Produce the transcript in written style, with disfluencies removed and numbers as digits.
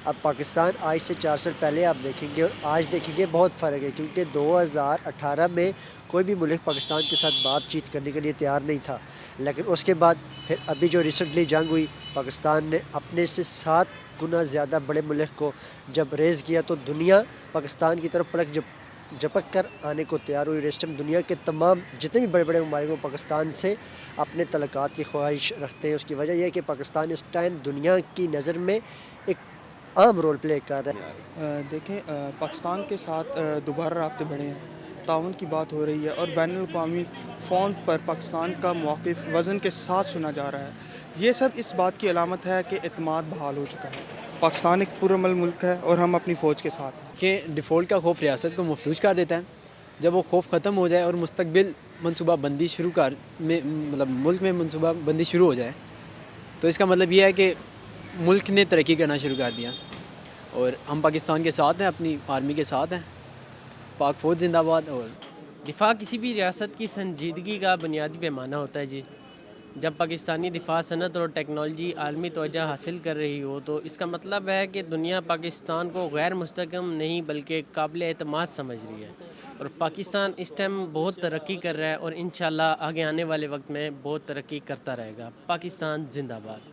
اب پاکستان آج سے 4 سال پہلے آپ دیکھیں گے اور آج دیکھیں گے بہت فرق ہے، کیونکہ 2018 میں کوئی بھی ملک پاکستان کے ساتھ بات چیت کرنے کے لیے تیار نہیں تھا، لیکن اس کے بعد پھر ابھی جو ریسنٹلی جنگ ہوئی، پاکستان نے اپنے سے 7 گنا زیادہ بڑے ملک کو جب ریز کیا تو دنیا پاکستان کی طرف پلک جھپک کر آنے کو تیار ہوئی۔ اس ٹائم دنیا کے تمام جتنے بھی بڑے بڑے ممالک وہ پاکستان سے اپنے تعلقات کی خواہش رکھتے ہیں۔ اس کی وجہ یہ ہے کہ پاکستان اس ٹائم دنیا کی نظر میں ایک عام رول پلے کر رہا ہے۔ دیکھیں، پاکستان کے ساتھ دوبارہ رابطے بڑھے ہیں، تعاون کی بات ہو رہی ہے اور بین الاقوامی فون پر پاکستان کا موقف وزن کے ساتھ سنا جا رہا ہے۔ یہ سب اس بات کی علامت ہے کہ اعتماد بحال ہو چکا ہے۔ پاکستان ایک پرامن ملک ہے اور ہم اپنی فوج کے ساتھ ہیں۔ کہ ڈیفالٹ کا خوف ریاست کو مفلوج کر دیتا ہے۔ جب وہ خوف ختم ہو جائے اور مستقبل منصوبہ بندی ملک میں منصوبہ بندی شروع ہو جائے تو اس کا مطلب یہ ہے کہ ملک نے ترقی کرنا شروع کر دیا، اور ہم پاکستان کے ساتھ ہیں، اپنی آرمی کے ساتھ ہیں۔ پاک فوج زندہ باد۔ اور دفاع کسی بھی ریاست کی سنجیدگی کا بنیادی پیمانہ ہوتا ہے جی۔ جب پاکستانی دفاع صنعت اور ٹیکنالوجی عالمی توجہ حاصل کر رہی ہو تو اس کا مطلب ہے کہ دنیا پاکستان کو غیر مستحکم نہیں بلکہ قابل اعتماد سمجھ رہی ہے، اور پاکستان اس ٹائم بہت ترقی کر رہا ہے اور انشاءاللہ آگے آنے والے وقت میں بہت ترقی کرتا رہے گا۔ پاکستان زندہ باد۔